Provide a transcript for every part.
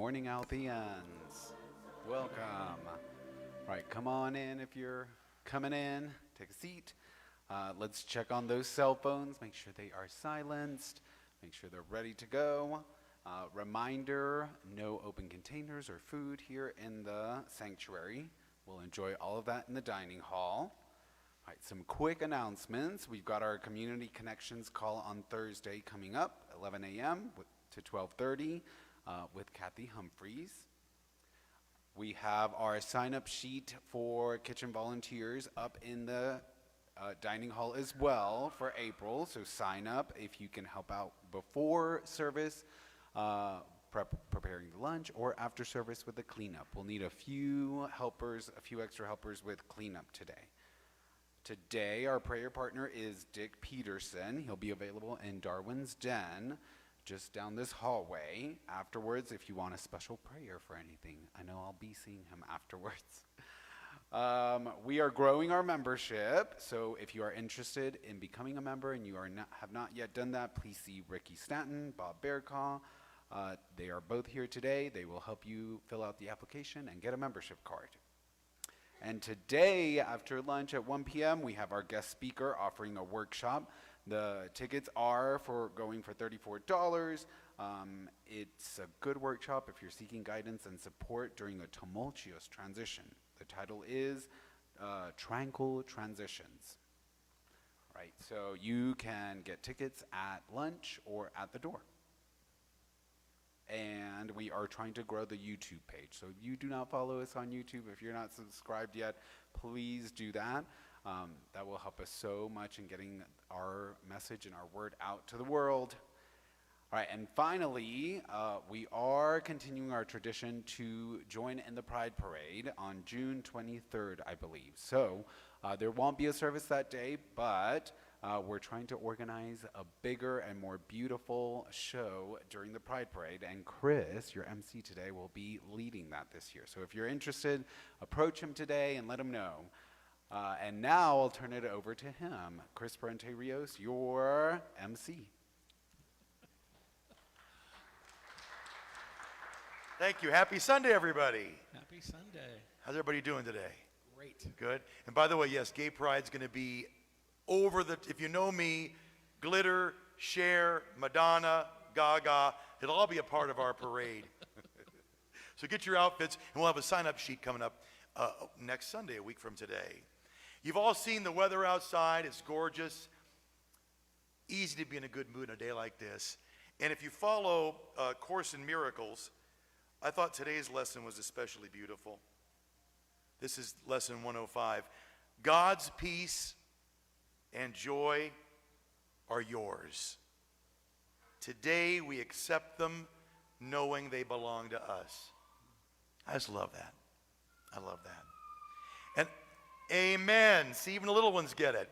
morning, Altheans. Welcome. All right, come on in if you're coming in. Take a seat. Let's check on those cell phones. Make sure they are silenced. Make sure they're ready to go. Reminder, no open containers or food here in the sanctuary. We'll enjoy all of that in the dining hall. All right, some quick announcements. We've got our Community Connections call on Thursday coming up, 11 a.m. to 12:30 with Kathy Humphreys. We have our sign-up sheet for kitchen volunteers up in the dining hall as well for April. So sign up if you can help out before service, preparing the lunch, or after service with the cleanup. We'll need a few extra helpers with cleanup today. Today, our prayer partner is Dick Peterson. He'll be available in Darwin's Den, just down this hallway. Afterwards, if you want a special prayer for anything, I know I'll be seeing him afterwards. We are growing our membership, so if you are interested in becoming a member and you have not yet done that, please see Ricky Stanton, Bob Bearcaw. They are both here today. They will help you fill out the application and get a membership card. And today, after lunch at 1 p.m., we have our guest speaker offering a workshop. The tickets are going for $34. It's a good workshop if you're seeking guidance and support during a tumultuous transition. The title is Tranquil Transitions. Right, so you can get tickets at lunch or at the door. And we are trying to grow the YouTube page. So if you do not follow us on YouTube, if you're not subscribed yet, please do that. That will help us so much in getting our message and our word out to the world. All right, and finally, we are continuing our tradition to join in the Pride Parade on June 23rd, I believe. So there won't be a service that day, but we're trying to organize a bigger and more beautiful show during the Pride Parade, and Chris, your MC today, will be leading that this year. So if you're interested, approach him today and let him know. And now I'll turn it over to him. Chris Parente Rios, your MC. Thank you. Happy Sunday, everybody. Happy Sunday. How's everybody doing today? Great. Good. And by the way, yes, Gay Pride's going to be if you know me, glitter, Cher, Madonna, Gaga, it'll all be a part of our parade. So get your outfits, and we'll have a sign-up sheet coming up next Sunday, a week from today. You've all seen the weather outside. It's gorgeous. Easy to be in a good mood on a day like this. And if you follow Course in Miracles, I thought today's lesson was especially beautiful. This is lesson 105. God's peace and joy are yours. Today we accept them knowing they belong to us. I just love that. I love that. And amen. See, even the little ones get it.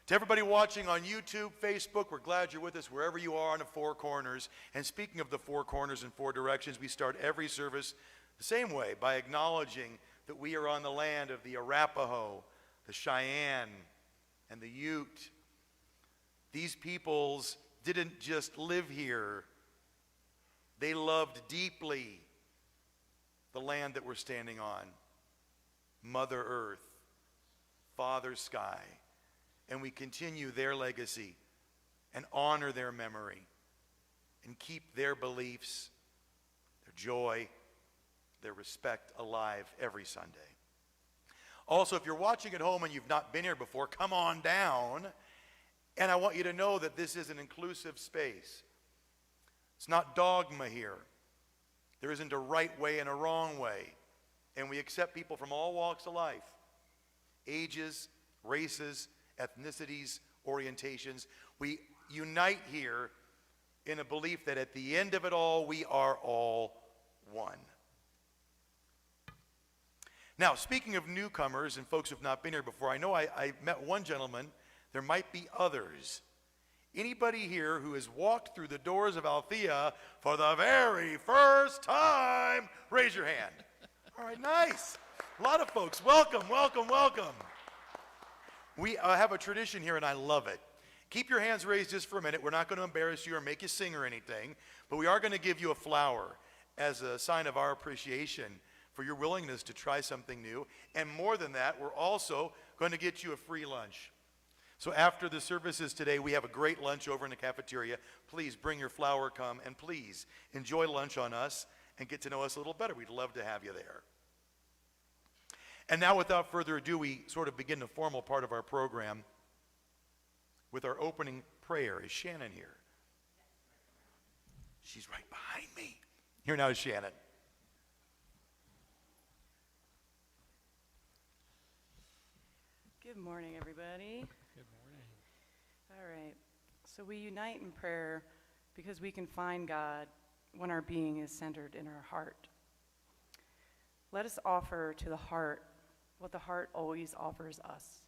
To everybody watching on YouTube, Facebook, we're glad you're with us wherever you are on the four corners. And speaking of the four corners and four directions, we start every service the same way, by acknowledging that we are on the land of the Arapaho, the Cheyenne, and the Ute. These peoples didn't just live here. They loved deeply the land that we're standing on. Mother Earth, Father Sky. And we continue their legacy and honor their memory and keep their beliefs, their joy, their respect alive every Sunday. Also, if you're watching at home and you've not been here before, come on down. And I want you to know that this is an inclusive space. It's not dogma here. There isn't a right way and a wrong way. And we accept people from all walks of life, ages, races, ethnicities, orientations. We unite here in a belief that at the end of it all, we are all one. Now, speaking of newcomers and folks who have not been here before, I know I met one gentleman. There might be others. Anybody here who has walked through the doors of Althea for the very first time, raise your hand. All right, nice. A lot of folks. Welcome, welcome, welcome. We have a tradition here, and I love it. Keep your hands raised just for a minute. We're not going to embarrass you or make you sing or anything, but we are going to give you a flower. as a sign of our appreciation for your willingness to try something new. And more than that, we're also going to get you a free lunch. So after the services today, we have a great lunch over in the cafeteria. Please bring your flour, come, and please enjoy lunch on us and get to know us a little better. We'd love to have you there. And now, without further ado, we sort of begin the formal part of our program with our opening prayer. Is Shannon here? She's right behind me. Here now is Shannon. Good morning, everybody. Good morning. All right. So we unite in prayer because we can find God when our being is centered in our heart. Let us offer to the heart what the heart always offers us: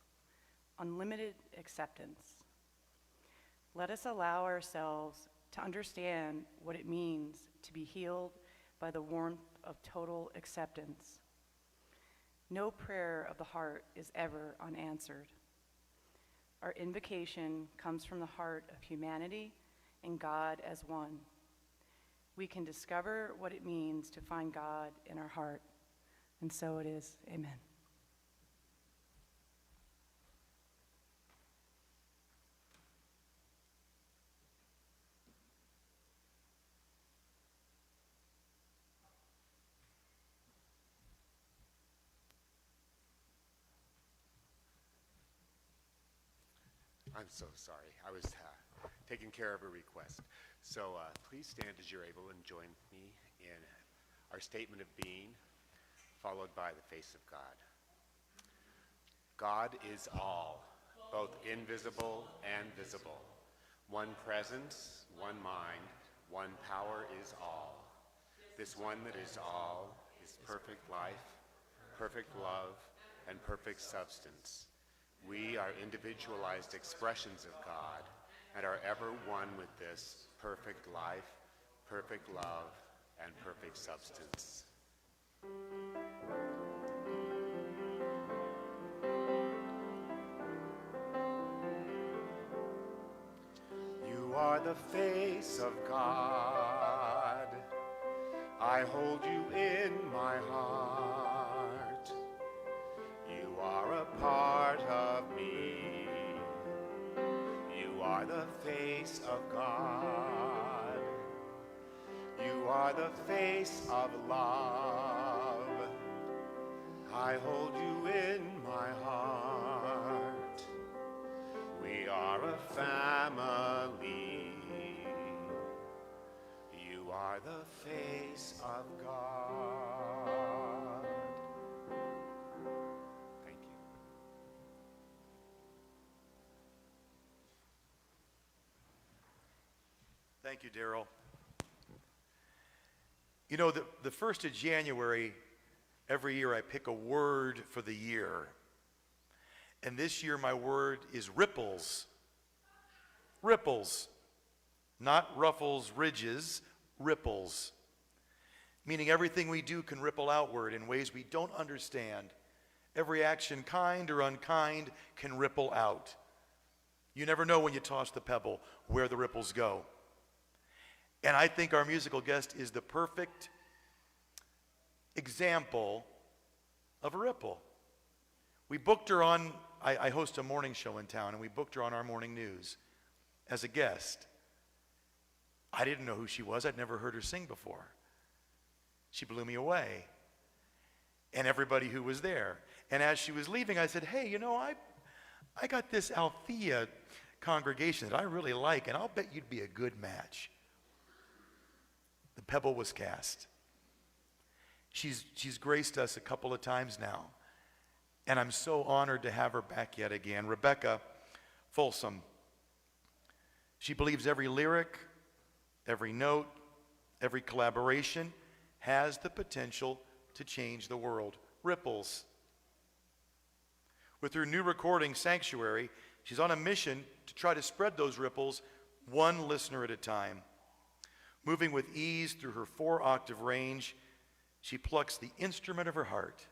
unlimited acceptance. Let us allow ourselves to understand what it means to be healed by the warmth of total acceptance. No prayer of the heart is ever unanswered. Our invocation comes from the heart of humanity and God as one. We can discover what it means to find God in our heart. And so it is. Amen. I'm so sorry. I was taking care of a request. So please stand as you're able and join me in our statement of being, followed by the face of God. God is all, both invisible and visible. One presence, one mind, one power is all. This one that is all is perfect life, perfect love, and perfect substance. We are individualized expressions of God and are ever one with this perfect life, perfect love, and perfect substance. You are the face of God. I hold you in my heart. You are a part of me. You are the face of God. You are the face of love. I hold you in my heart. We are a family. You are the face of God. Thank you. Thank you, Daryl. You know, the 1st of January, every year I pick a word for the year. And this year my word is ripples. Ripples. Not ruffles, ridges, ripples. Meaning everything we do can ripple outward in ways we don't understand. Every action, kind or unkind, can ripple out. You never know when you toss the pebble where the ripples go. And I think our musical guest is the perfect example of a ripple. We booked her on, I host a morning show in town, and we booked her on our morning news as a guest. I didn't know who she was. I'd never heard her sing before. She blew me away. And everybody who was there. And as she was leaving, I said, hey, you know, I got this Althea congregation that I really like, and I'll bet you'd be a good match. The pebble was cast. She's graced us a couple of times now, and I'm so honored to have her back yet again. Rebecca Folsom. She believes every lyric, every note, every collaboration has the potential to change the world. Ripples. With her new recording, Sanctuary, she's on a mission to try to spread those ripples one listener at a time. Moving with ease through her 4-octave range, she plucks the instrument of her heart.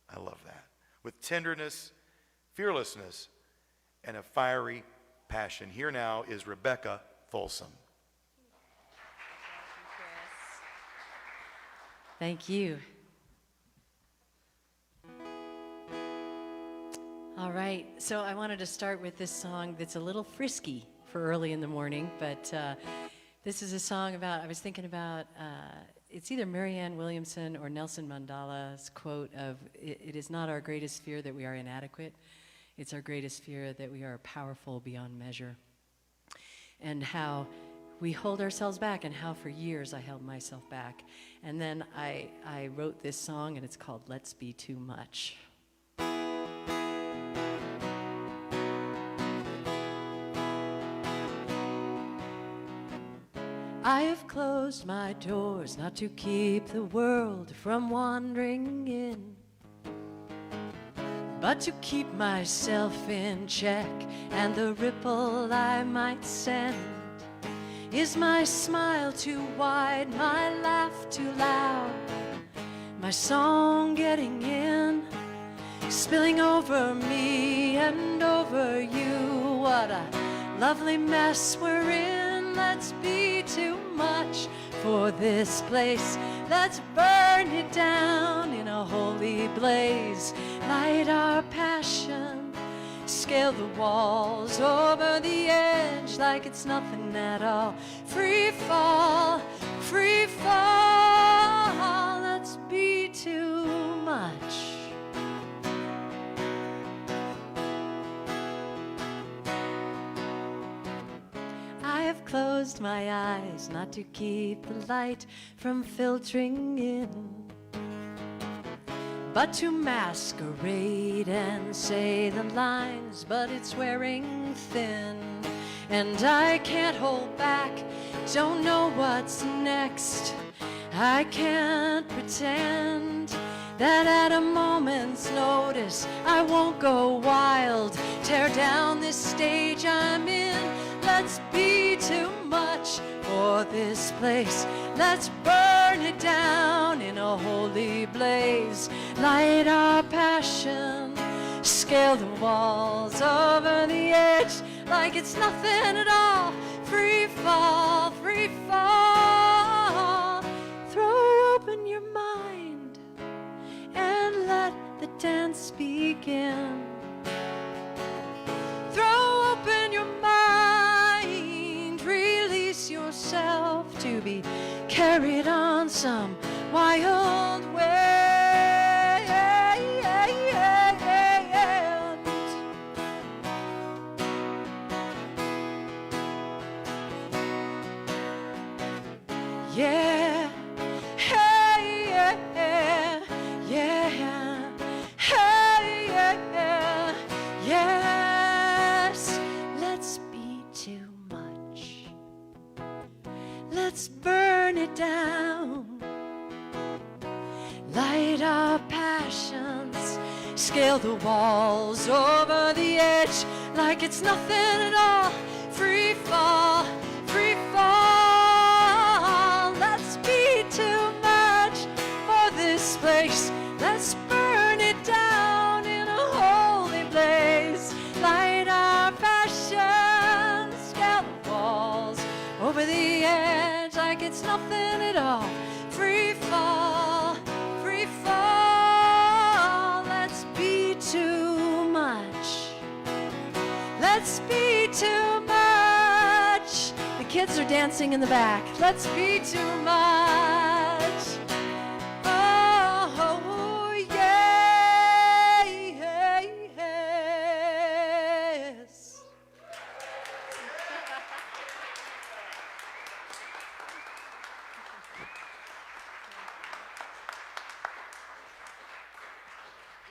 I love that. With tenderness, fearlessness, and a fiery passion. Here now is Rebecca Folsom. Thank you. All right, so I wanted to start with this song that's a little frisky for early in the morning, but this is a song about, I was thinking about, it's either Marianne Williamson or Nelson Mandela's quote of, it is not our greatest fear that we are inadequate, it's our greatest fear that we are powerful beyond measure. And how we hold ourselves back, and how for years I held myself back. And then I wrote this song, and it's called Let's Be Too Much. I have closed my doors not to keep the world from wandering in, but to keep myself in check, and the ripple I might send. Is my smile too wide, my laugh too loud, my song getting in, spilling over me and over you? What a lovely mess we're in. Let's be too much for this place. Let's burn it down in a holy blaze. Light our passion, scale the walls, over the edge like it's nothing at all. Free fall, free fall. Let's be too much. I have closed my eyes not to keep the light from filtering in, but to masquerade and say the lines, but it's wearing thin. And I can't hold back, don't know what's next. I can't pretend that at a moment's notice I won't go wild, tear down this stage I'm in. Let's be too much for this place. Let's burn it down in a holy blaze. Light our passion, scale the walls, over the edge like it's nothing at all. Free fall, free fall. Throw open your mind and let the dance begin. Throw open your mind, release yourself to be carried on some wild wind. Yeah, hey, yeah, yeah, hey, yeah, yes. Let's be too much. Let's burn it down. Light our passions, scale the walls, over the edge like it's nothing at all. Free fall, free fall. Let's be too much for this place. Let's burn it down in a holy blaze. Light our passions, scale the walls, over the edge like it's nothing at all. Free fall, free fall. Let's be too much. Let's be too much. The kids are dancing in the back. Let's be too much. Oh, yeah, yes.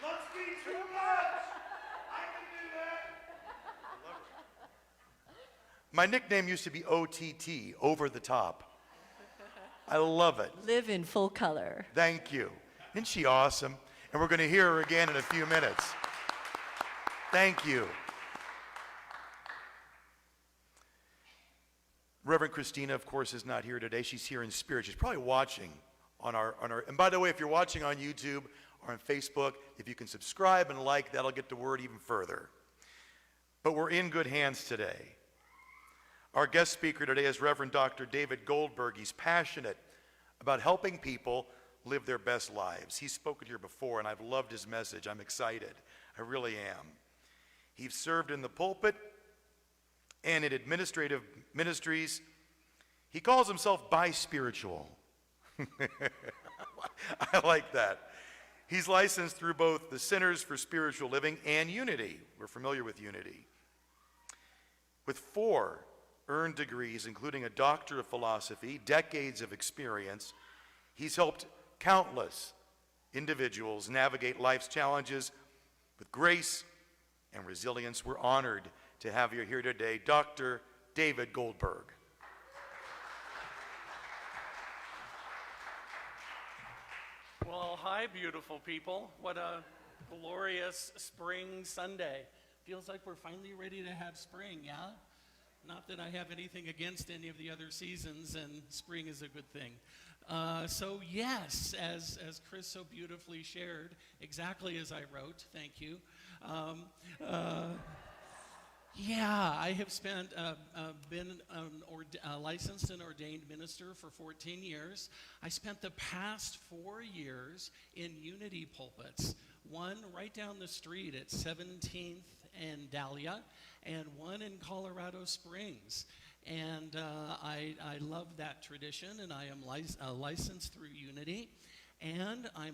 Let's be too much. I can do that. My nickname used to be OTT, over the top. I love it. Live in full color. Thank you. Isn't she awesome? And we're going to hear her again in a few minutes. Thank you. Reverend Christina, of course, is not here today. She's here in spirit. She's probably watching on our, and by the way, if you're watching on YouTube or on Facebook, if you can subscribe and like, that'll get the word even further. But we're in good hands today. Our guest speaker today is Reverend Dr. David Goldberg. He's passionate about helping people live their best lives. He's spoken here before, and I've loved his message. I'm excited. I really am. He's served in the pulpit and in administrative ministries. He calls himself bi-spiritual. I like that. He's licensed through both the Centers for Spiritual Living and Unity. We're familiar with Unity. With 4 earned degrees, including a doctorate of philosophy, decades of experience, he's helped countless individuals navigate life's challenges with grace and resilience. We're honored to have you here today, Dr. David Goldberg. Well, hi, beautiful people. What a glorious spring Sunday. Feels like we're finally ready to have spring, yeah? Not that I have anything against any of the other seasons, and spring is a good thing. So yes, as Chris so beautifully shared, exactly as I wrote, thank you. Yeah, I have been a licensed and ordained minister for 14 years. I spent the past 4 years in Unity pulpits, one right down the street at 17th and Dahlia, and one in Colorado Springs. And I love that tradition, and I am licensed through Unity. And I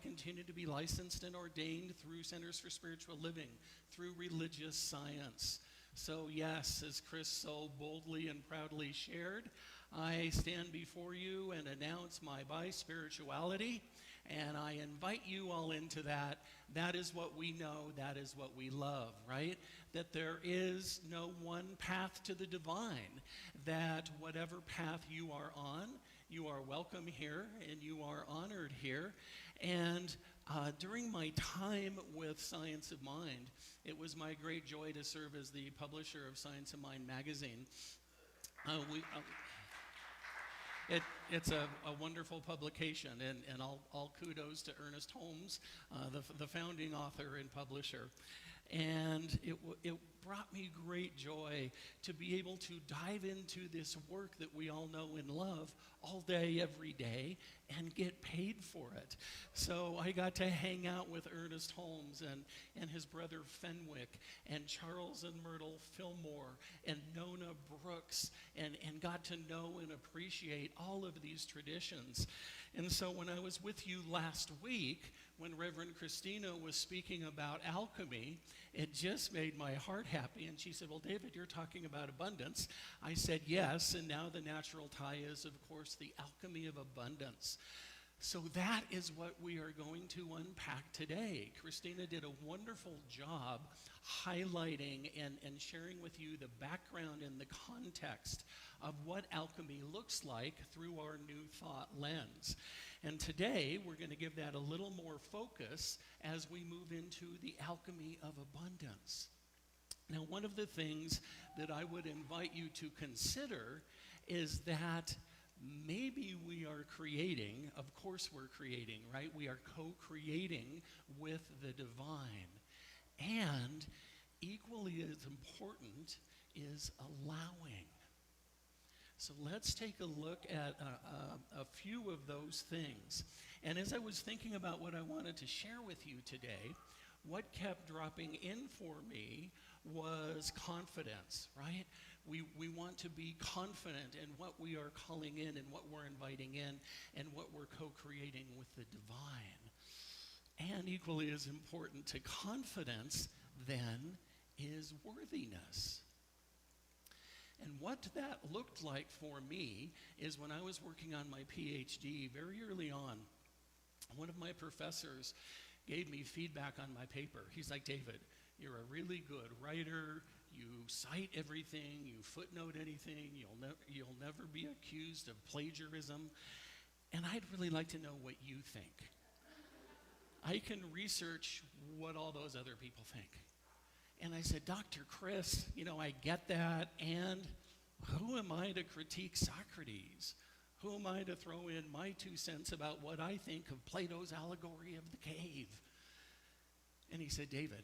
continue to be licensed and ordained through Centers for Spiritual Living, through religious science. So yes, as Chris so boldly and proudly shared, I stand before you and announce my bi-spirituality, and I invite you all into that. That is what we know, that is what we love, right? That there is no one path to the divine, that whatever path you are on, you are welcome here, and you are honored here. And during my time with Science of Mind, it was my great joy to serve as the publisher of Science of Mind magazine. It's a wonderful publication, and all kudos to Ernest Holmes, the founding author and publisher. And it brought me great joy to be able to dive into this work that we all know and love all day, every day, and get paid for it. So I got to hang out with Ernest Holmes and his brother Fenwick and Charles and Myrtle Fillmore and Nona Brooks, and got to know and appreciate all of these traditions. And so when I was with you last week, when Reverend Christina was speaking about alchemy, it just made my heart happy. And she said, well, David, you're talking about abundance. I said, yes, and now the natural tie is, of course, the alchemy of abundance. So that is what we are going to unpack today. Christina did a wonderful job highlighting and sharing with you the background and the context of what alchemy looks like through our new thought lens. And today, we're going to give that a little more focus as we move into the alchemy of abundance. Now, one of the things that I would invite you to consider is that maybe we are creating, of course we're creating, right? We are co-creating with the divine. And equally as important is allowing. So let's take a look at a few of those things. And as I was thinking about what I wanted to share with you today, what kept dropping in for me was confidence, right? We want to be confident in what we are calling in and what we're inviting in and what we're co-creating with the divine. And equally as important to confidence, then, is worthiness. And what that looked like for me is when I was working on my PhD very early on, one of my professors gave me feedback on my paper. He's like, David, you're a really good writer. You cite everything. You footnote anything. You'll never be accused of plagiarism. And I'd really like to know what you think. I can research what all those other people think. And I said, Dr. Chris, I get that, and who am I to critique Socrates? Who am I to throw in my 2 cents about what I think of Plato's allegory of the cave? And he said, David,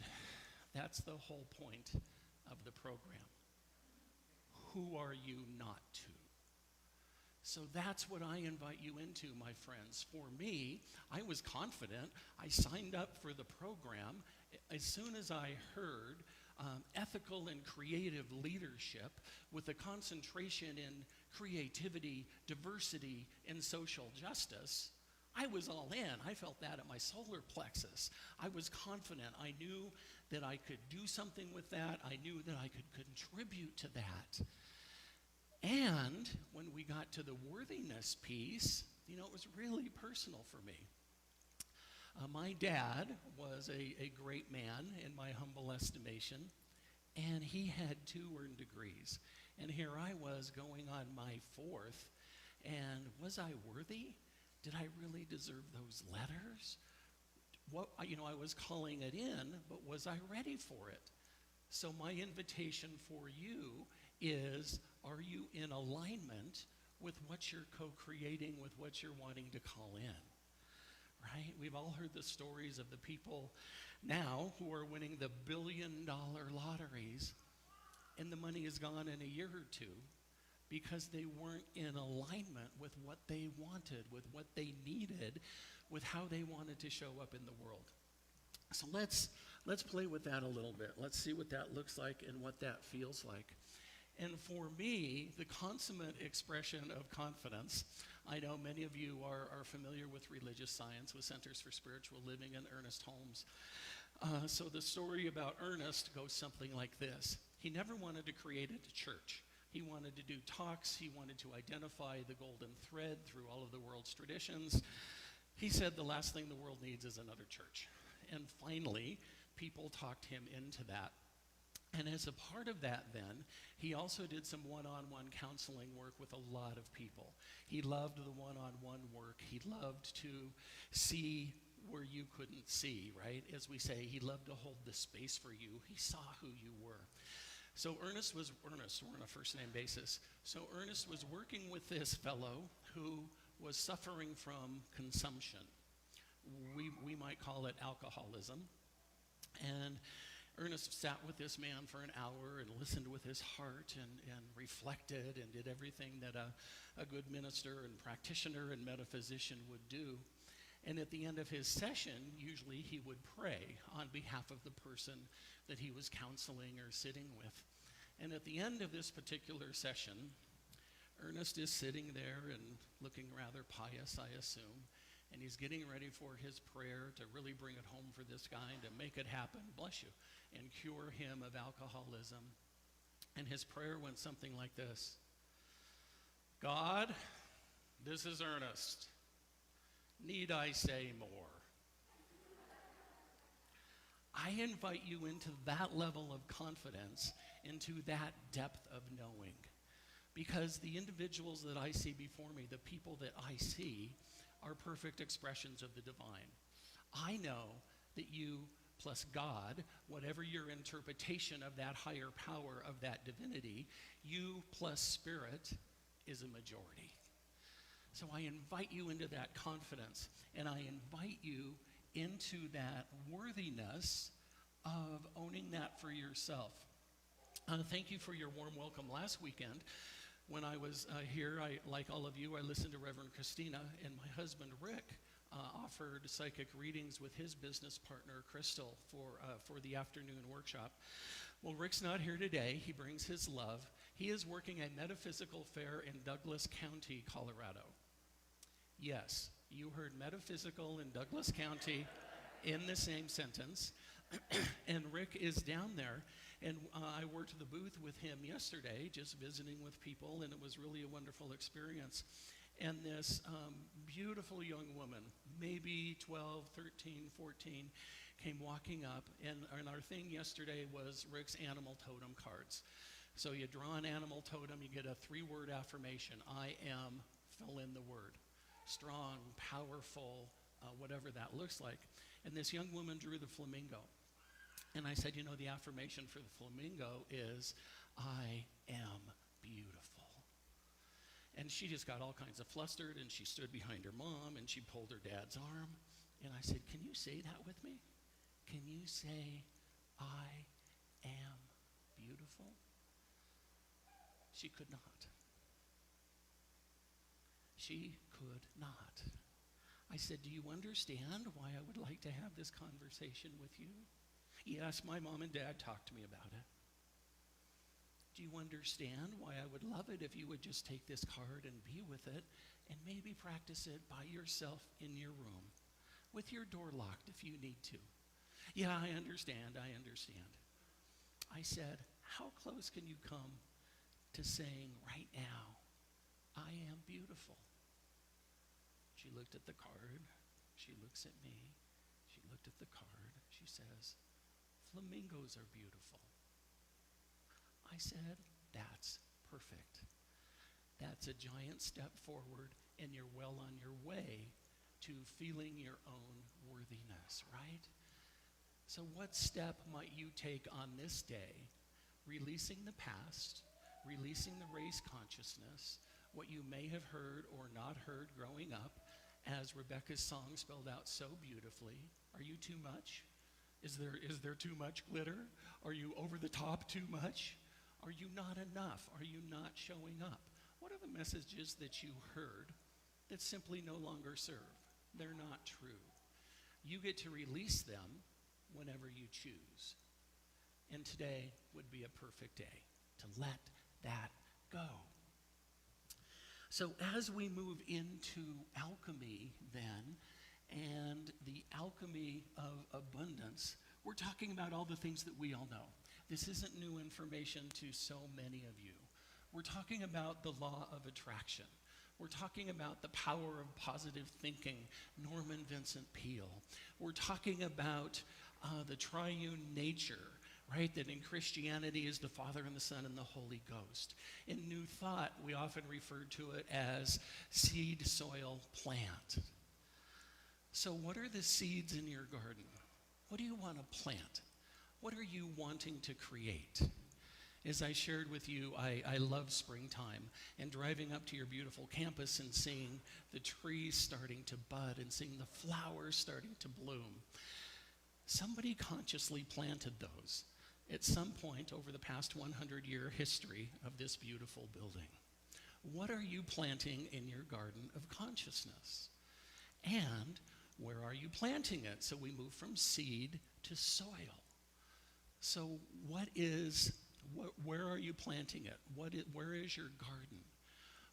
that's the whole point of the program. Who are you not to? So that's what I invite you into, my friends. For me, I was confident. I signed up for the program. As soon as I heard ethical and creative leadership with a concentration in creativity, diversity, and social justice, I was all in. I felt that at my solar plexus. I was confident. I knew that I could do something with that. I knew that I could contribute to that. And when we got to the worthiness piece, it was really personal for me. My dad was a great man in my humble estimation, and he had 2 earned degrees. And here I was going on my 4th, and was I worthy? Did I really deserve those letters? I was calling it in, but was I ready for it? So my invitation for you is, are you in alignment with what you're co-creating, with what you're wanting to call in? Right? We've all heard the stories of the people now who are winning the billion-dollar lotteries, and the money is gone in a year or 2 because they weren't in alignment with what they wanted, with what they needed, with how they wanted to show up in the world. So let's play with that a little bit. Let's see what that looks like and what that feels like. And for me, the consummate expression of confidence, I know many of you are familiar with religious science, with Centers for Spiritual Living and Ernest Holmes. So the story about Ernest goes something like this. He never wanted to create a church. He wanted to do talks. He wanted to identify the golden thread through all of the world's traditions. He said the last thing the world needs is another church. And finally, people talked him into that. And as a part of that then, he also did some one-on-one counseling work with a lot of people. He loved the one-on-one work. He loved to see where you couldn't see, right? As we say, he loved to hold the space for you. He saw who you were. So Ernest, we're on a first-name basis. So Ernest was working with this fellow who was suffering from consumption. We might call it alcoholism. And Ernest sat with this man for an hour and listened with his heart and reflected and did everything that a good minister and practitioner and metaphysician would do. And at the end of his session, usually he would pray on behalf of the person that he was counseling or sitting with. And at the end of this particular session, Ernest is sitting there and looking rather pious, I assume. And he's getting ready for his prayer to really bring it home for this guy and to make it happen, bless you, and cure him of alcoholism. And his prayer went something like this. God, this is Ernest. Need I say more? I invite you into that level of confidence, into that depth of knowing. Because the individuals that I see before me, the people that I see, are perfect expressions of the divine. I know that you plus God, whatever your interpretation of that higher power, of that divinity, you plus spirit is a majority. So I invite you into that confidence, and I invite you into that worthiness of owning that for yourself. Thank you for your warm welcome last weekend. When I was here, like all of you, I listened to Reverend Christina, and my husband, Rick, offered psychic readings with his business partner, Crystal, for the afternoon workshop. Well, Rick's not here today. He brings his love. He is working a metaphysical fair in Douglas County, Colorado. Yes, you heard metaphysical in Douglas County in the same sentence. And Rick is down there. And I worked the booth with him yesterday, just visiting with people, and it was really a wonderful experience. And this beautiful young woman, maybe 12, 13, 14, came walking up, and our thing yesterday was Rick's animal totem cards. So you draw an animal totem, you get a 3-word affirmation. I am, fill in the word. Strong, powerful, whatever that looks like. And this young woman drew the flamingo. And I said, the affirmation for the flamingo is, I am beautiful. And she just got all kinds of flustered, and she stood behind her mom, and she pulled her dad's arm. And I said, can you say that with me? Can you say, I am beautiful? She could not. She could not. I said, do you understand why I would like to have this conversation with you? Yes, my mom and dad talked to me about it. Do you understand why I would love it if you would just take this card and be with it and maybe practice it by yourself in your room with your door locked if you need to? Yeah, I understand. I said, how close can you come to saying right now, I am beautiful? She looked at the card. She looks at me. She looked at the card. She says, flamingos are beautiful. I said, that's perfect. That's a giant step forward, and you're well on your way to feeling your own worthiness, right? So what step might you take on this day, releasing the past, releasing the race consciousness, what you may have heard or not heard growing up, as Rebecca's song spelled out so beautifully? Are you too much? Is there too much glitter? Are you over the top too much? Are you not enough? Are you not showing up? What are the messages that you heard that simply no longer serve? They're not true. You get to release them whenever you choose. And today would be a perfect day to let that go. So as we move into alchemy then, and the alchemy of abundance, we're talking about all the things that we all know. This isn't new information to so many of you. We're talking about the law of attraction. We're talking about the power of positive thinking, Norman Vincent Peale. We're talking about the triune nature, right? That in Christianity is the Father and the Son and the Holy Ghost. In New Thought, we often refer to it as seed, soil, plant. So what are the seeds in your garden? What do you want to plant? What are you wanting to create? As I shared with you, I love springtime and driving up to your beautiful campus and seeing the trees starting to bud and seeing the flowers starting to bloom. Somebody consciously planted those at some point over the past 100-year history of this beautiful building. What are you planting in your garden of consciousness? And where are you planting it? So we move from seed to soil. So where are you planting it? Where is your garden?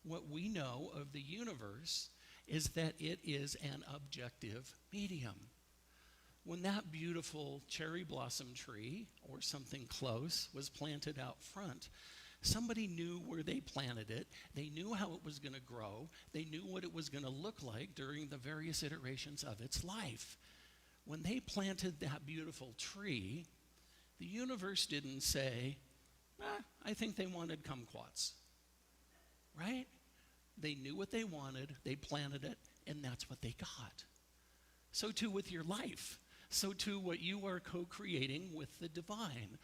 What we know of the universe is that it is an objective medium. When that beautiful cherry blossom tree or something close was planted out front, somebody knew where they planted it. They knew how it was going to grow. They knew what it was going to look like during the various iterations of its life. When they planted that beautiful tree, the universe didn't say, I think they wanted kumquats, right? They knew what they wanted, they planted it, and that's what they got. So too with your life. So too what you are co-creating with the divine.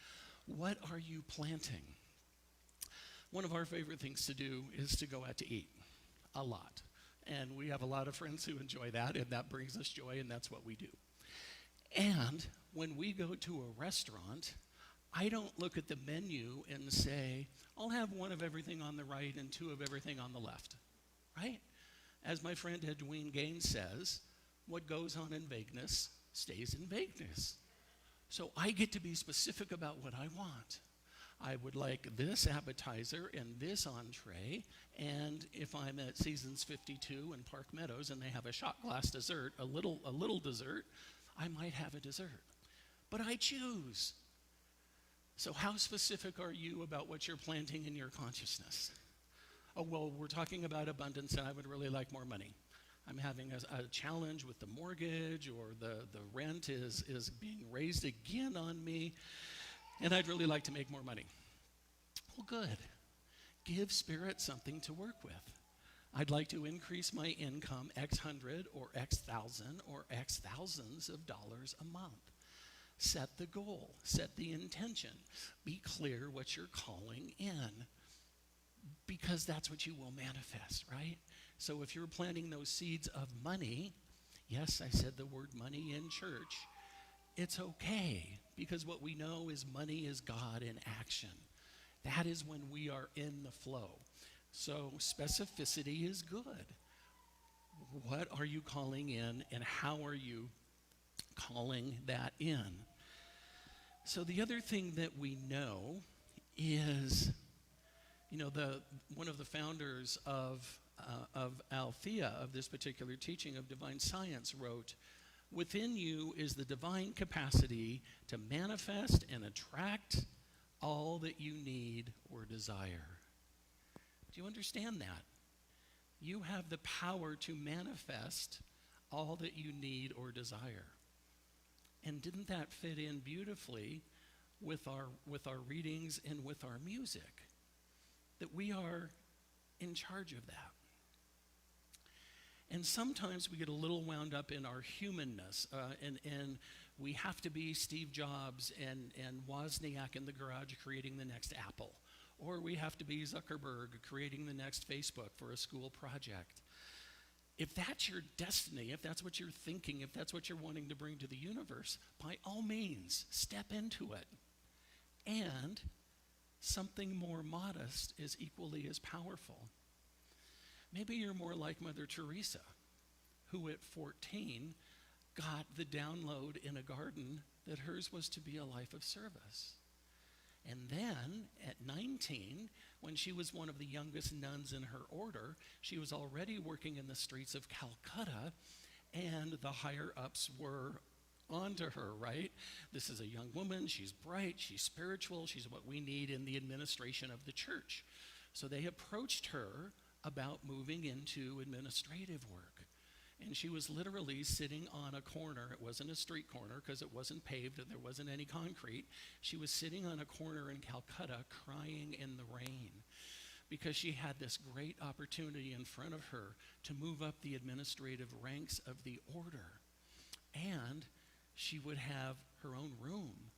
What are you planting? One of our favorite things to do is to go out to eat a lot. And we have a lot of friends who enjoy that, and that brings us joy, and that's what we do. And when we go to a restaurant, I don't look at the menu and say, I'll have one of everything on the right and two of everything on the left, right? As my friend Edwin Gaines says, what goes on in vagueness stays in vagueness. So I get to be specific about what I want. I would like this appetizer and this entree, and if I'm at Seasons 52 in Park Meadows and they have a shot glass dessert, a little dessert, I might have a dessert. But I choose. So how specific are you about what you're planting in your consciousness? Oh, well, we're talking about abundance, and I would really like more money. I'm having a challenge with the mortgage, or the rent is being raised again on me, and I'd really like to make more money. Well, good. Give Spirit something to work with. I'd like to increase my income X hundred or X thousand or X thousands of dollars a month. Set the goal, set the intention. Be clear what you're calling in, because that's what you will manifest, right? So if you're planting those seeds of money, yes, I said the word money in church, it's okay, because what we know is money is God in action. That is when we are in the flow. So specificity is good. What are you calling in, and how are you calling that in? So the other thing that we know is, one of the founders of Althea, of this particular teaching of divine science, wrote, "Within you is the divine capacity to manifest and attract all that you need or desire." Do you understand that? You have the power to manifest all that you need or desire. And didn't that fit in beautifully with our readings and with our music? That we are in charge of that. And sometimes we get a little wound up in our humanness, and we have to be Steve Jobs and Wozniak in the garage creating the next Apple. Or we have to be Zuckerberg creating the next Facebook for a school project. If that's your destiny, if that's what you're thinking, if that's what you're wanting to bring to the universe, by all means, step into it. And something more modest is equally as powerful. Maybe you're more like Mother Teresa, who at 14 got the download in a garden that hers was to be a life of service. And then at 19, when she was one of the youngest nuns in her order, she was already working in the streets of Calcutta, and the higher ups were onto her, right? This is a young woman, she's bright, she's spiritual, she's what we need in the administration of the church. So they approached her about moving into administrative work. And she was literally sitting on a corner. It wasn't a street corner because it wasn't paved and there wasn't any concrete. She was sitting on a corner in Calcutta crying in the rain because she had this great opportunity in front of her to move up the administrative ranks of the order. And she would have her own room,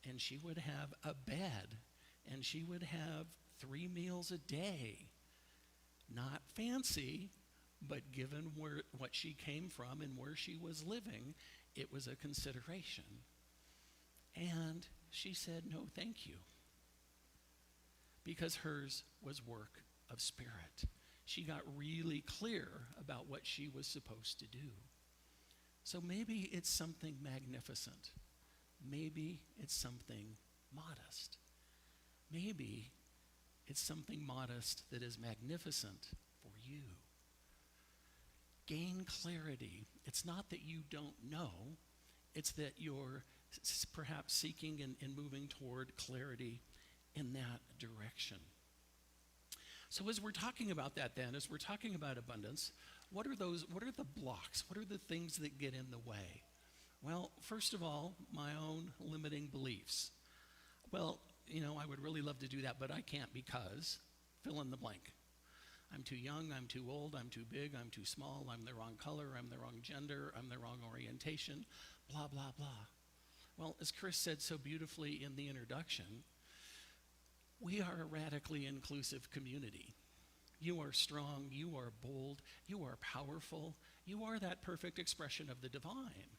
and she would have a bed, and she would have 3 meals a day. Not fancy, but given what she came from and where she was living, it was a consideration. And she said, no, thank you. Because hers was work of spirit. She got really clear about what she was supposed to do. So maybe it's something magnificent. Maybe it's something modest. Maybe it's something modest that is magnificent for you. Gain clarity. It's not that you don't know, it's that you're perhaps seeking and moving toward clarity in that direction. So as we're talking about that then, as we're talking about abundance, what are the blocks? What are the things that get in the way? Well, first of all, my own limiting beliefs. Well, I would really love to do that, but I can't because fill in the blank. I'm too young, I'm too old, I'm too big, I'm too small, I'm the wrong color, I'm the wrong gender, I'm the wrong orientation, blah, blah, blah. Well, as Chris said so beautifully in the introduction, we are a radically inclusive community. You are strong, you are bold, you are powerful, you are that perfect expression of the divine.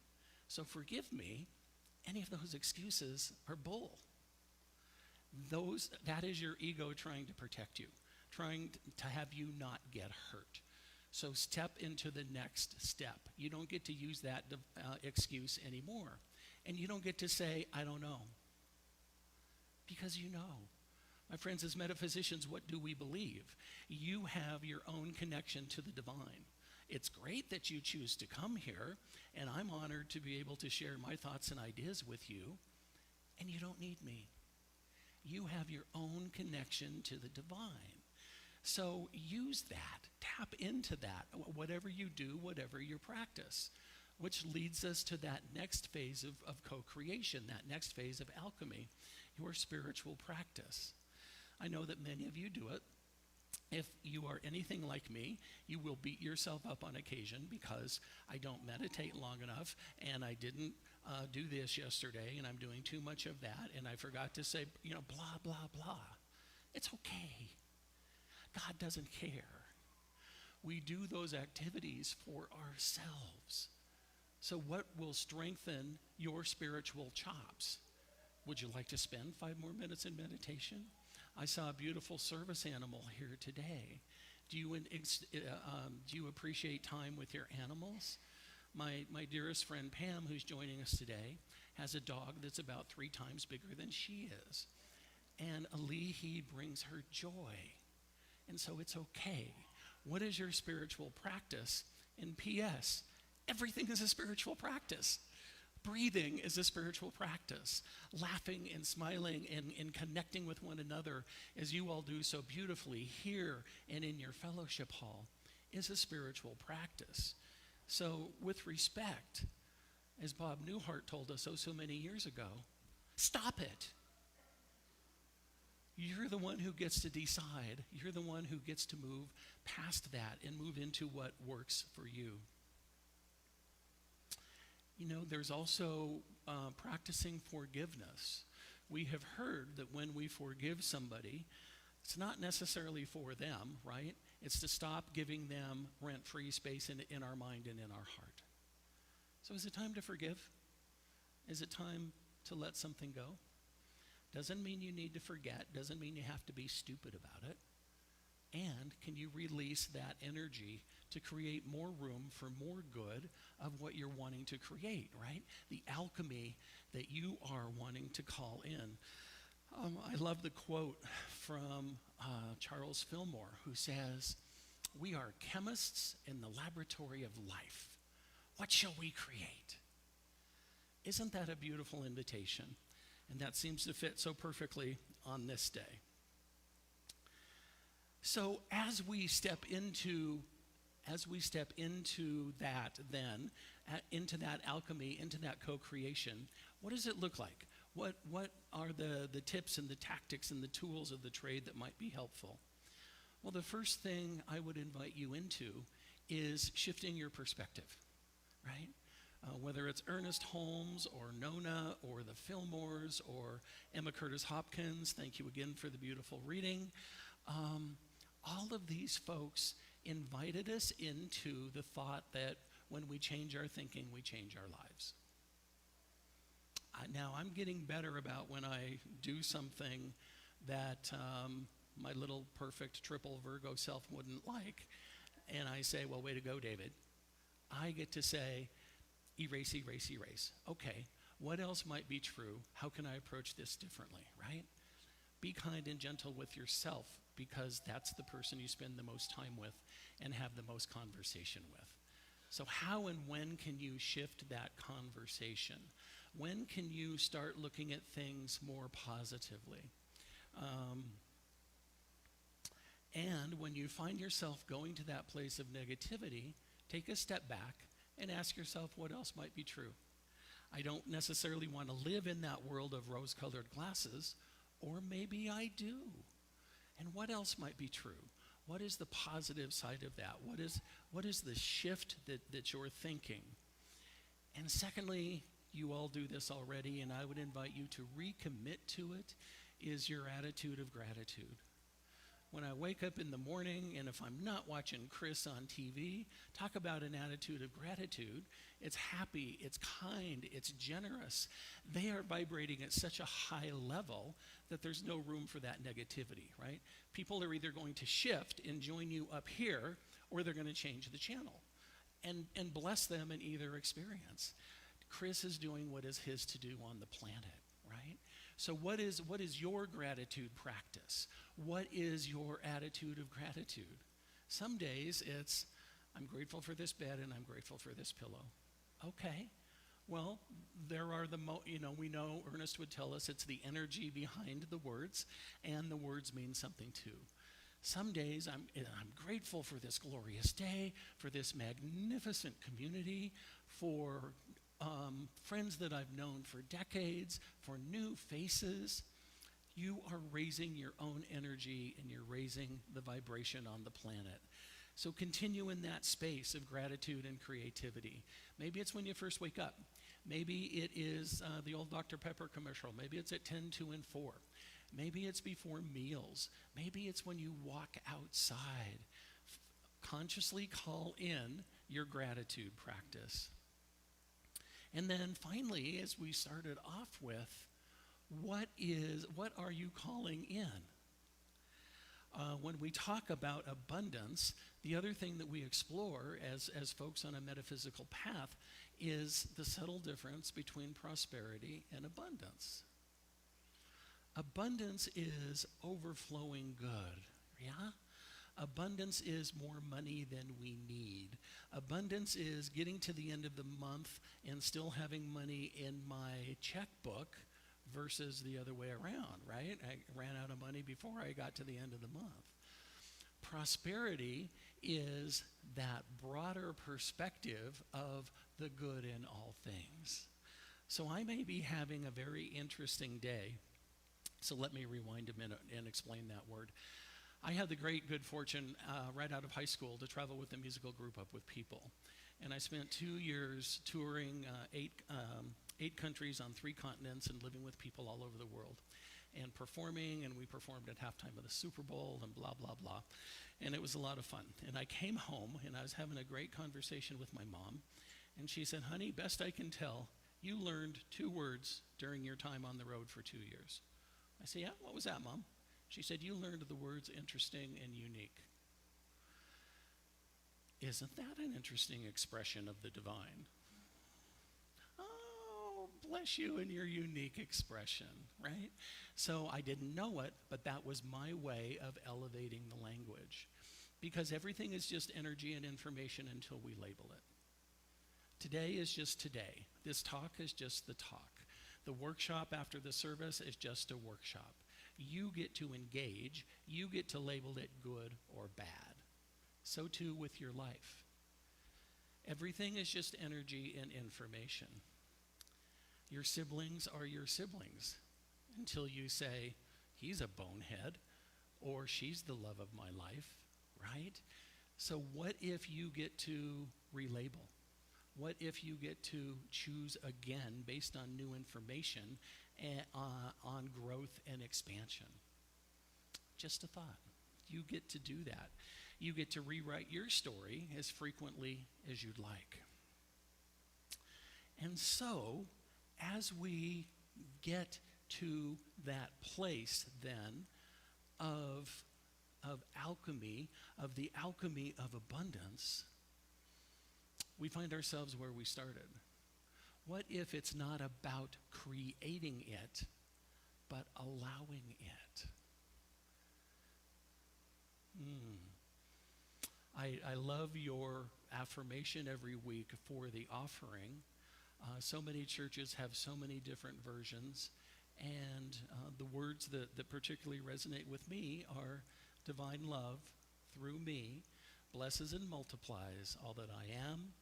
So forgive me, any of those excuses are bull. That is your ego trying to protect you, trying to have you not get hurt. So step into the next step. You don't get to use that excuse anymore. And you don't get to say, I don't know. Because you know. My friends, as metaphysicians, what do we believe? You have your own connection to the divine. It's great that you choose to come here, and I'm honored to be able to share my thoughts and ideas with you, and you don't need me. You have your own connection to the divine. So use that, tap into that, whatever you do, whatever your practice, which leads us to that next phase of co-creation, that next phase of alchemy, your spiritual practice. I know that many of you do it. If you are anything like me, you will beat yourself up on occasion because I don't meditate long enough, and I didn't do this yesterday, and I'm doing too much of that, and I forgot to say, blah, blah, blah. It's okay. God doesn't care. We do those activities for ourselves. So what will strengthen your spiritual chops? Would you like to spend 5 more minutes in meditation? I saw a beautiful service animal here today. Do you appreciate time with your animals? My dearest friend Pam, who's joining us today, has a dog that's about 3 times bigger than she is. And Alihi brings her joy. And so it's okay. What is your spiritual practice? And P.S., everything is a spiritual practice. Breathing is a spiritual practice. Laughing and smiling and connecting with one another, as you all do so beautifully here and in your fellowship hall, is a spiritual practice. So with respect, as Bob Newhart told us so many years ago, stop it. You're the one who gets to decide. You're the one who gets to move past that and move into what works for you. You know, there's also practicing forgiveness. We have heard that when we forgive somebody, it's not necessarily for them, right? It's to stop giving them rent-free space in our mind and in our heart. So is it time to forgive? Is it time to let something go? Doesn't mean you need to forget. Doesn't mean you have to be stupid about it. And can you release that energy to create more room for more good of what you're wanting to create, right? The alchemy that you are wanting to call in. I love the quote from Charles Fillmore, who says, "We are chemists in the laboratory of life. What shall we create?" Isn't that a beautiful invitation? And that seems to fit so perfectly on this day. So as we step into that then, into that alchemy, into that co-creation, what does it look like? What are the tips and the tactics and the tools of the trade that might be helpful? Well, the first thing I would invite you into is shifting your perspective, right? Whether it's Ernest Holmes or Nona or the Fillmores or Emma Curtis Hopkins, thank you again for the beautiful reading. All of these folks invited us into the thought that when we change our thinking, we change our lives. Now, I'm getting better about when I do something that my little perfect triple Virgo self wouldn't like, and I say, well, way to go, David. I get to say, erase, erase, erase. Okay, what else might be true? How can I approach this differently, right? Be kind and gentle with yourself, because that's the person you spend the most time with and have the most conversation with. So how and when can you shift that conversation? When can you start looking at things more positively? And when you find yourself going to that place of negativity, take a step back and ask yourself what else might be true. I don't necessarily want to live in that world of rose-colored glasses, or maybe I do. And what else might be true? What is the positive side of that? What is the shift that you're thinking? And secondly, you all do this already, and I would invite you to recommit to it, is your attitude of gratitude. When I wake up in the morning, and if I'm not watching Chris on TV, talk about an attitude of gratitude. It's happy, it's kind, it's generous. They are vibrating at such a high level that there's no room for that negativity, right? People are either going to shift and join you up here, or they're going to change the channel. And bless them in either experience. Chris is doing what is his to do on the planet, right? So what is your gratitude practice? What is your attitude of gratitude? Some days it's, I'm grateful for this bed and I'm grateful for this pillow. Okay, well, there are we know Ernest would tell us it's the energy behind the words, and the words mean something too. Some days I'm grateful for this glorious day, for this magnificent community, for friends that I've known for decades, for new faces. You are raising your own energy and you're raising the vibration on the planet. So continue in that space of gratitude and creativity. Maybe it's when you first wake up. Maybe it is the old Dr. Pepper commercial. Maybe it's at 10, 2, and 4. Maybe it's before meals. Maybe it's when you walk outside. Consciously call in your gratitude practice. And then finally, as we started off with, what are you calling in? When we talk about abundance, the other thing that we explore as folks on a metaphysical path is the subtle difference between prosperity and abundance. Abundance is overflowing good, yeah? Abundance is more money than we need. Abundance is getting to the end of the month and still having money in my checkbook versus the other way around, right? I ran out of money before I got to the end of the month. Prosperity is that broader perspective of the good in all things. So I may be having a very interesting day. So let me rewind a minute and explain that word. I had the great good fortune right out of high school to travel with a musical group Up With People. And I spent 2 years touring eight countries on 3 continents and living with people all over the world and performing, and we performed at halftime of the Super Bowl and blah, blah, blah. And it was a lot of fun. And I came home, and I was having a great conversation with my mom, and she said, honey, best I can tell, you learned 2 words during your time on the road for 2 years. I said, yeah, what was that, Mom? She said, you learned the words interesting and unique. Isn't that an interesting expression of the divine? Oh, bless you and your unique expression, right? So I didn't know it, but that was my way of elevating the language. Because everything is just energy and information until we label it. Today is just today. This talk is just the talk. The workshop after the service is just a workshop. You get to engage. You get to label it good or bad. So too with your life. Everything is just energy and information. Your siblings are your siblings until you say, he's a bonehead, or she's the love of my life, right? So what if you get to relabel? What if you get to choose again based on new information and, on growth and expansion? Just a thought. You get to do that. You get to rewrite your story as frequently as you'd like. And so, as we get to that place then of alchemy, of the alchemy of abundance, we find ourselves where we started. What if it's not about creating it, but allowing it? I love your affirmation every week for the offering. So many churches have so many different versions, and the words that particularly resonate with me are divine love through me blesses and multiplies all that I am,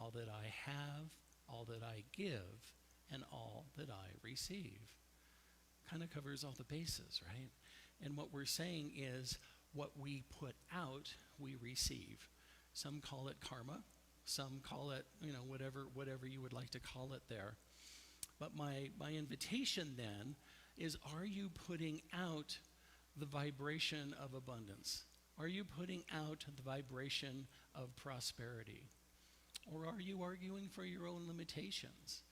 all that I have, all that I give, and all that I receive. Kind of covers all the bases, right? And what we're saying is what we put out, we receive. Some call it karma. Some call it, whatever you would like to call it there. But my invitation then is, are you putting out the vibration of abundance? Are you putting out the vibration of prosperity? Or are you arguing for your own limitations?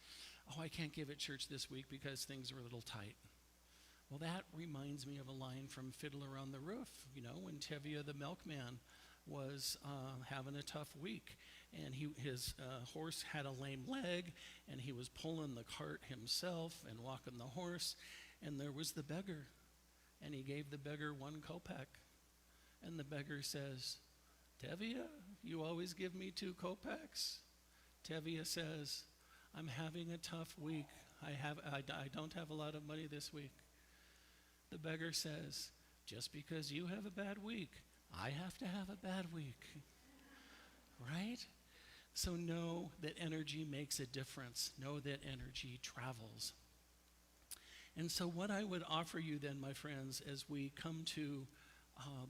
Oh, I can't give at church this week because things are a little tight. Well, that reminds me of a line from Fiddler on the Roof, when Tevye the milkman was having a tough week. And his horse had a lame leg, and he was pulling the cart himself and walking the horse. And there was the beggar, and he gave the beggar 1 kopeck. And the beggar says, Tevye, you always give me 2 kopecks. Tevye says, I'm having a tough week. I don't have a lot of money this week. The beggar says, just because you have a bad week, I have to have a bad week. Right? So know that energy makes a difference. Know that energy travels. And so what I would offer you then, my friends, as we come to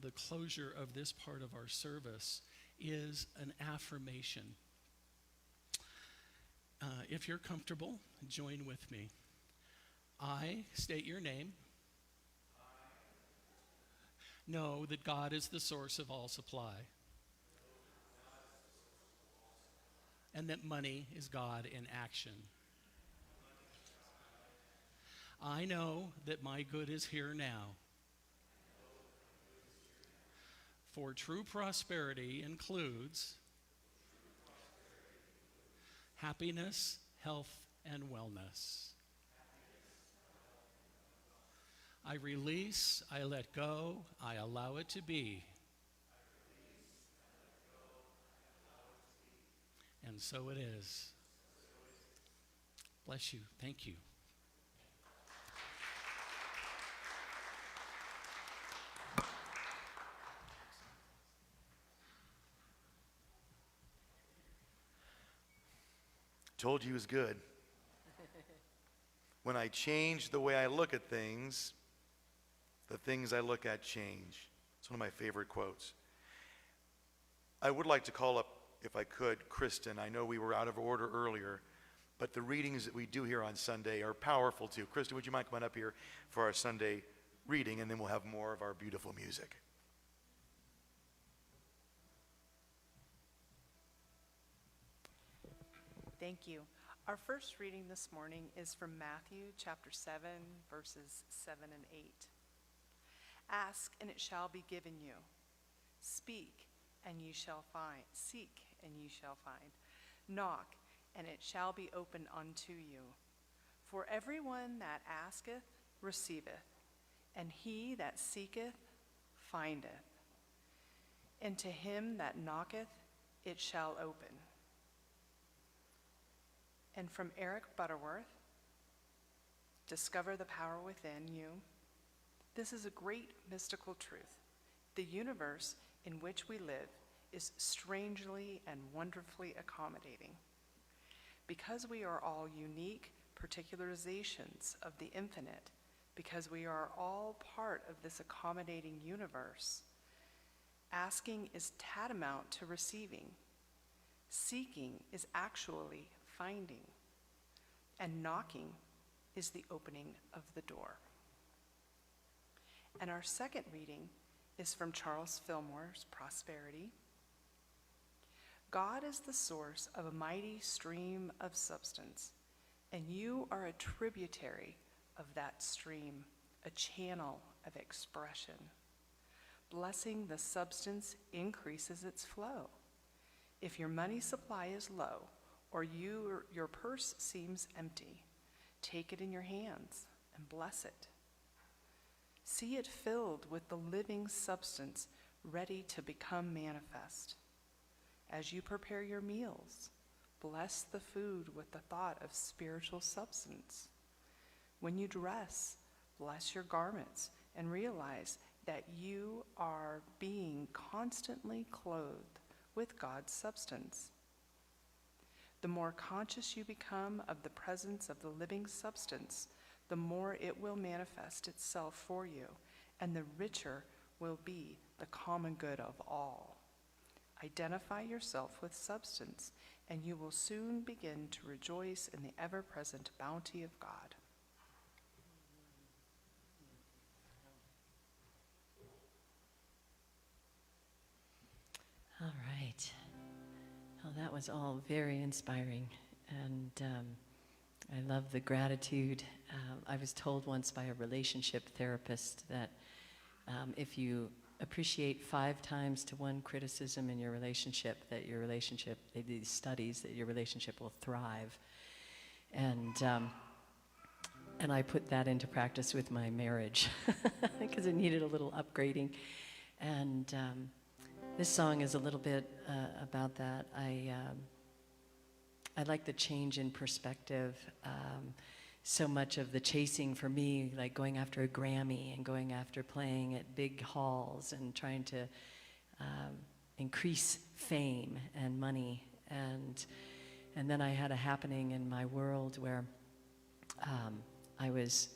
the closure of this part of our service, is an affirmation. If you're comfortable, join with me. I state your name. Know that God is the source of all supply. And that money is God in action. I know that my good is here now. For true prosperity includes happiness, health, and wellness. I release, I let go, I allow it to be. And so it is. Bless you. Thank you. Told you he was good. When I change the way I look at things, the things I look at change. It's one of my favorite quotes. I would like to call up, if I could, Kristen. I know we were out of order earlier, but the readings that we do here on Sunday are powerful too. Kristen, would you mind coming up here for our Sunday reading, and then we'll have more of our beautiful music. Thank you. Our first reading this morning is from Matthew chapter 7, verses 7 and 8. Ask, and it shall be given you. Speak, and ye shall find. Seek, and ye shall find. Knock, and it shall be opened unto you. For everyone that asketh receiveth, and he that seeketh findeth. And to him that knocketh it shall open. And from Eric Butterworth, Discover the Power Within You. This is a great mystical truth. The universe in which we live is strangely and wonderfully accommodating. Because we are all unique particularizations of the infinite, because we are all part of this accommodating universe, asking is tantamount to receiving. Seeking is actually finding, and knocking is the opening of the door. And our second reading is from Charles Fillmore's Prosperity. God is the source of a mighty stream of substance, and you are a tributary of that stream, a channel of expression. Blessing the substance increases its flow. If your money supply is low, or your purse seems empty, take it in your hands and bless it. See it filled with the living substance ready to become manifest. As you prepare your meals, bless the food with the thought of spiritual substance. When you dress, bless your garments and realize that you are being constantly clothed with God's substance. The more conscious you become of the presence of the living substance, the more it will manifest itself for you, and the richer will be the common good of all. Identify yourself with substance, and you will soon begin to rejoice in the ever-present bounty of God. All right. Well, that was all very inspiring, and I love the gratitude. I was told once by a relationship therapist that if you appreciate 5 times to 1 criticism in your relationship, they do these studies that your relationship will thrive. And I put that into practice with my marriage because it needed a little upgrading. And this song is a little bit about that. I like the change in perspective. So much of the chasing for me, like going after a Grammy and going after playing at big halls and trying to increase fame and money. And then I had a happening in my world where I was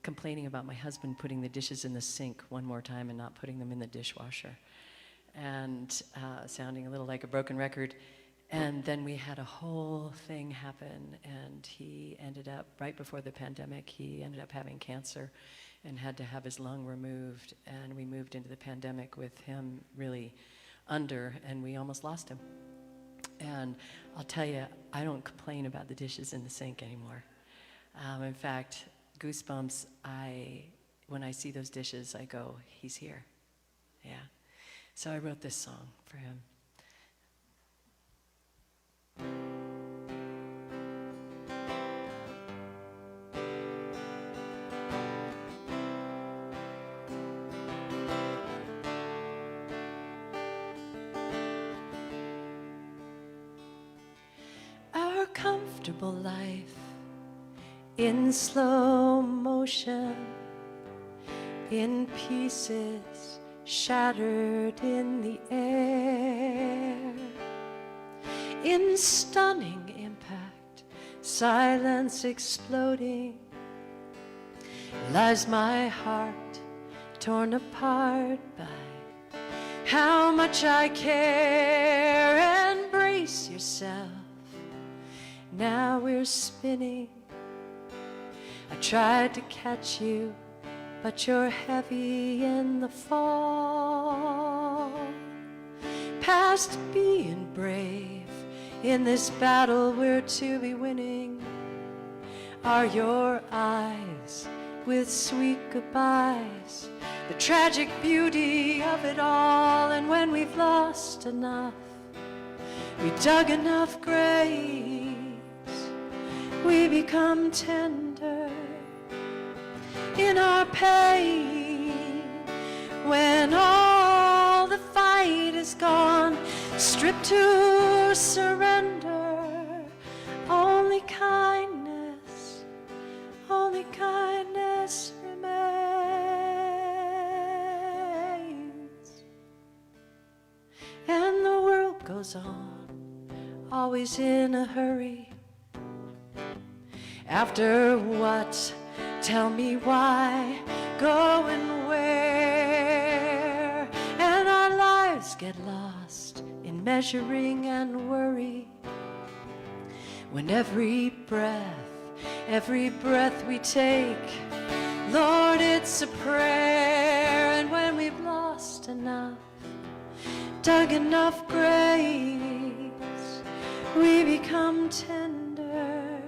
complaining about my husband putting the dishes in the sink one more time and not putting them in the dishwasher. And sounding a little like a broken record. And then we had a whole thing happen, and he ended up, right before the pandemic, he ended up having cancer and had to have his lung removed, and we moved into the pandemic with him really under, and we almost lost him. And I'll tell you, I don't complain about the dishes in the sink anymore. In fact, goosebumps, when I see those dishes, I go, he's here. Yeah. So I wrote this song for him. Our comfortable life in slow motion, in pieces shattered in the air, in stunning impact, silence exploding, lies my heart torn apart by how much I care. And brace yourself, now we're spinning. I tried to catch you, but you're heavy in the fall. Past being brave in this battle we're to be winning are your eyes with sweet goodbyes, the tragic beauty of it all. And when we've lost enough, we dug enough graves, we become tender in our pain. When all the fight is gone, stripped to surrender, only kindness remains. And the world goes on, always in a hurry. After what? Tell me why, go and where. And our lives get lost in measuring and worry, when every breath we take, Lord, it's a prayer. And when we've lost enough, dug enough graves, we become tender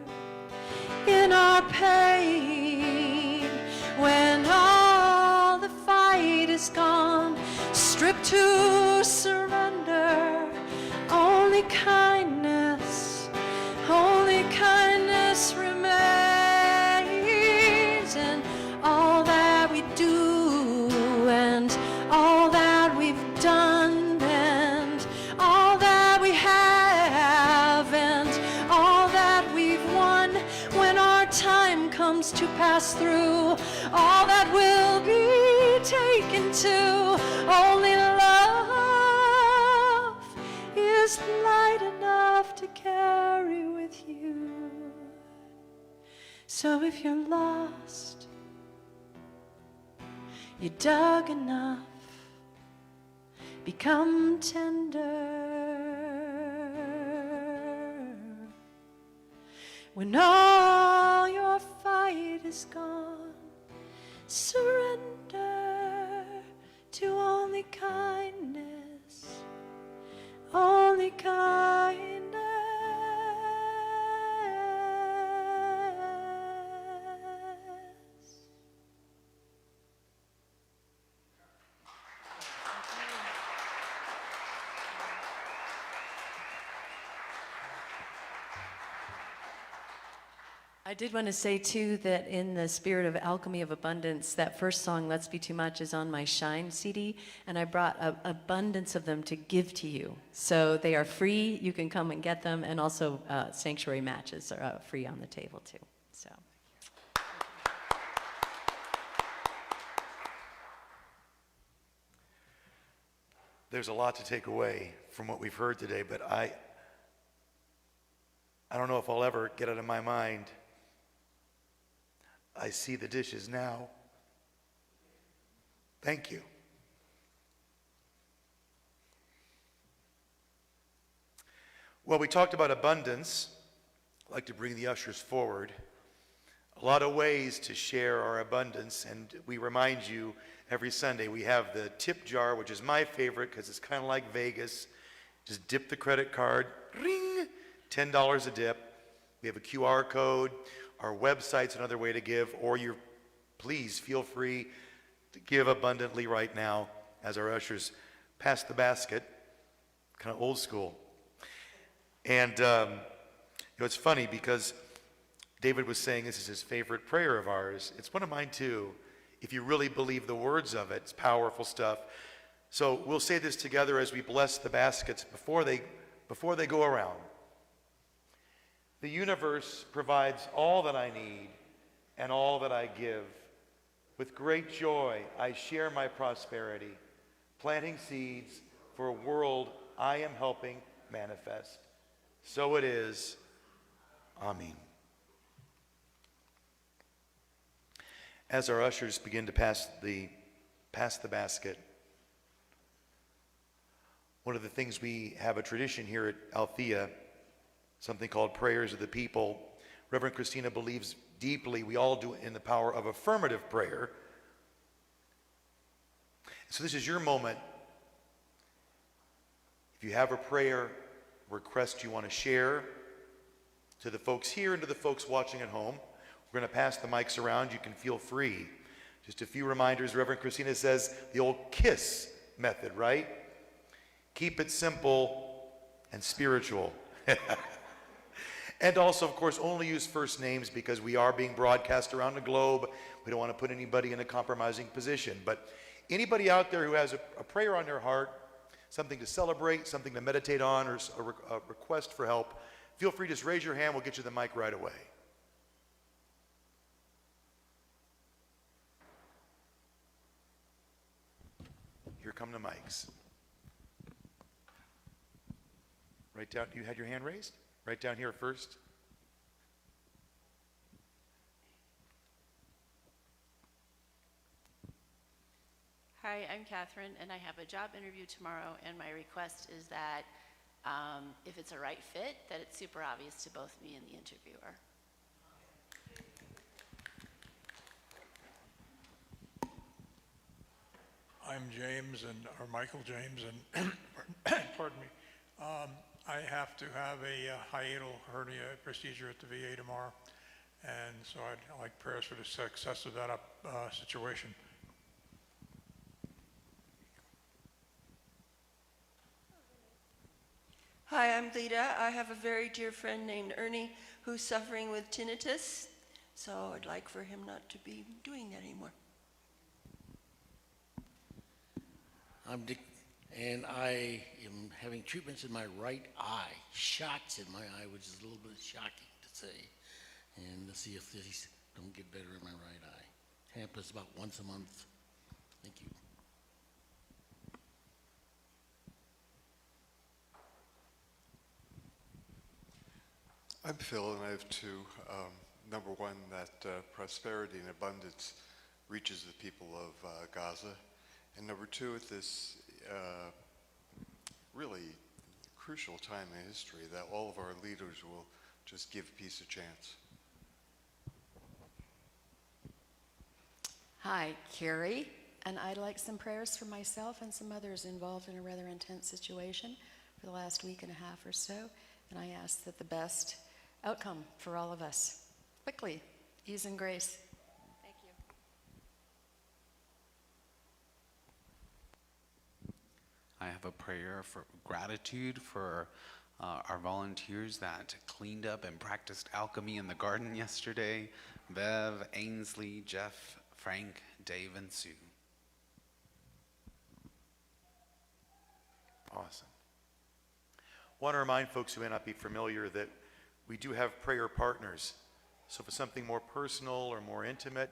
in our pain. When all the fight is gone, stripped to surrender, only kindness remains. And all that we do, and all that we've done, and all that we have, and all that we've won, when our time comes to pass through, all that will be taken to, only love is light enough to carry with you. So if you're lost, you dug enough, become tender. When all your fight is gone, surrender to only kindness, only kindness. I did want to say, too, that in the spirit of Alchemy of Abundance, that first song, Let's Be Too Much, is on my Shine CD, and I brought an abundance of them to give to you. So they are free. You can come and get them, and also sanctuary matches are free on the table, too. So. There's a lot to take away from what we've heard today, but I don't know if I'll ever get out of my mind. I see the dishes now. Thank you. Well, we talked about abundance. I'd like to bring the ushers forward. A lot of ways to share our abundance, and we remind you every Sunday we have the tip jar, which is my favorite because it's kind of like Vegas. Just dip the credit card, ring, $10 a dip. We have a QR code. Our website's another way to give, or please feel free to give abundantly right now as our ushers pass the basket, kind of old school. And, it's funny because David was saying this is his favorite prayer of ours. It's one of mine too. If you really believe the words of it, it's powerful stuff. So we'll say this together as we bless the baskets before they go around. The universe provides all that I need and all that I give. With great joy, I share my prosperity, planting seeds for a world I am helping manifest. So it is. Amen. As our ushers begin to pass the basket, one of the things we have a tradition here at Althea, something called Prayers of the People. Reverend Christina believes deeply, we all do, in the power of affirmative prayer. So this is your moment. If you have a prayer request you want to share to the folks here and to the folks watching at home, we're going to pass the mics around. You can feel free. Just a few reminders. Reverend Christina says the old KISS method, right? Keep it simple and spiritual. And also, of course, only use first names because we are being broadcast around the globe. We don't want to put anybody in a compromising position. But anybody out there who has a prayer on their heart, something to celebrate, something to meditate on, or a request for help, feel free to just raise your hand. We'll get you the mic right away. Here come the mics. Right down, you had your hand raised? Right down here first. Hi, I'm Catherine, and I have a job interview tomorrow, and my request is that if it's a right fit, that it's super obvious to both me and the interviewer. I'm James, or Michael James, and pardon me. I have to have a hiatal hernia procedure at the VA tomorrow, and so I'd like prayers for the success of that situation. Hi, I'm Lita. I have a very dear friend named Ernie who's suffering with tinnitus, so I'd like for him not to be doing that anymore. I'm Dick, and I am having treatments in my right eye, shots in my eye, which is a little bit shocking to say, and to see if these don't get better in my right eye. Happens about once a month. Thank you. I'm Phil, and I have two. Number one, that prosperity and abundance reaches the people of Gaza. And number two, at this really crucial time in history, that all of our leaders will just give peace a chance. Hi, Carrie, and I'd like some prayers for myself and some others involved in a rather intense situation for the last week and a half or so, and I ask that the best outcome for all of us. Quickly, ease and grace. Thank you. I have a prayer for gratitude for our volunteers that cleaned up and practiced alchemy in the garden yesterday. Bev, Ainsley, Jeff, Frank, Dave, and Sue. Awesome. Want to remind folks who may not be familiar that we do have prayer partners. So if it's something more personal or more intimate,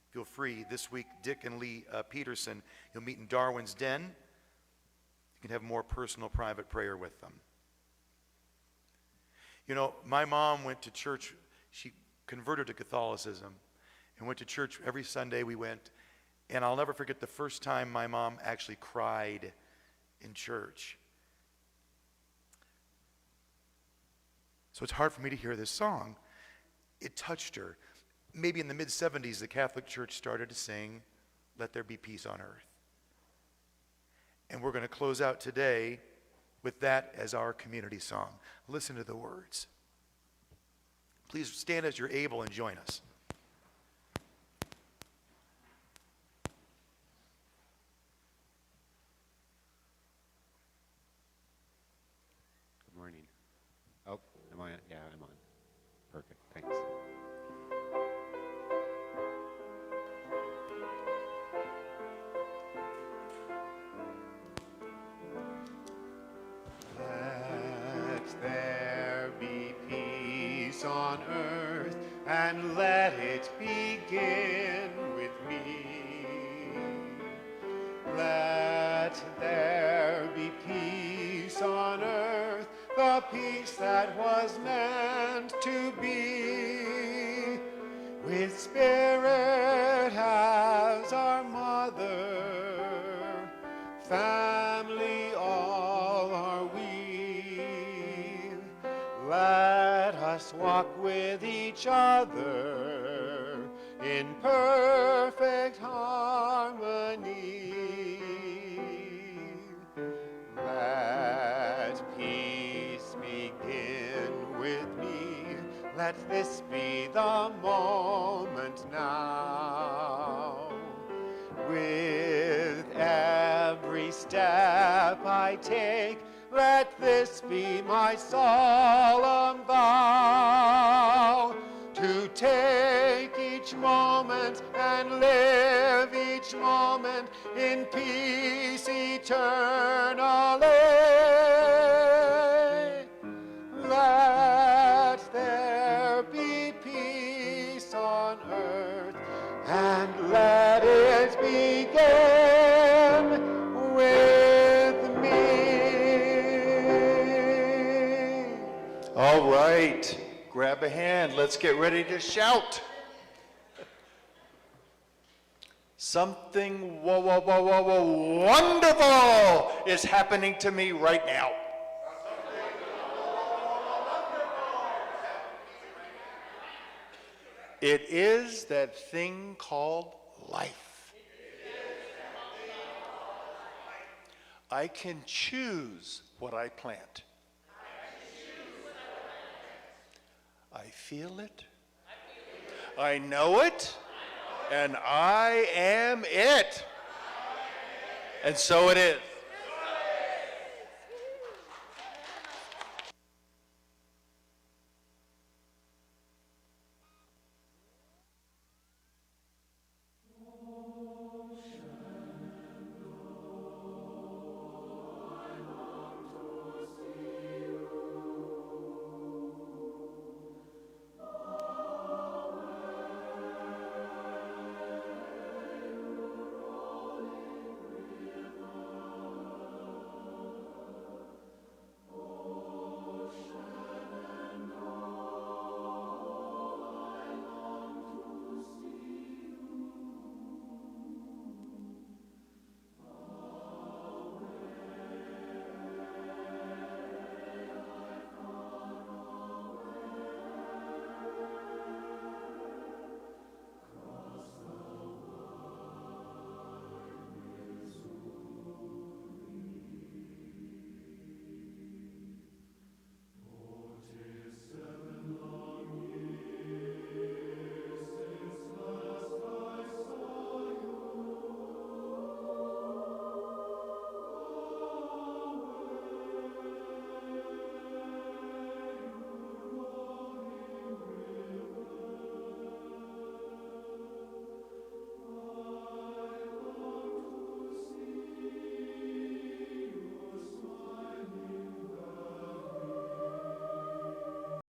feel free. This week, Dick and Lee Peterson, you'll meet in Darwin's Den. You can have more personal, private prayer with them. You know, my mom went to church. She converted to Catholicism and went to church every Sunday we went. And I'll never forget the first time my mom actually cried in church. So it's hard for me to hear this song. It touched her. Maybe in the mid-'70s, the Catholic Church started to sing, "Let There Be Peace on Earth." And we're going to close out today with that as our community song. Listen to the words. Please stand as you're able and join us. on earth, and let it begin with me. Let there be peace on earth, the peace that was meant to be. With Spirit as our mother, family all are we. Let us walk with each other in perfect harmony. Let peace begin with me. Let this be the moment now. With every step I take, let this be my solemn vow, to take each moment and live each moment in peace eternally. Let there be peace on earth, and let it begin with me. All right, grab a hand. Let's get ready to shout. Something wonderful is happening to me right now. It is that thing called life. I can choose what I plant. I feel it. I know it. And I am it. And so it is.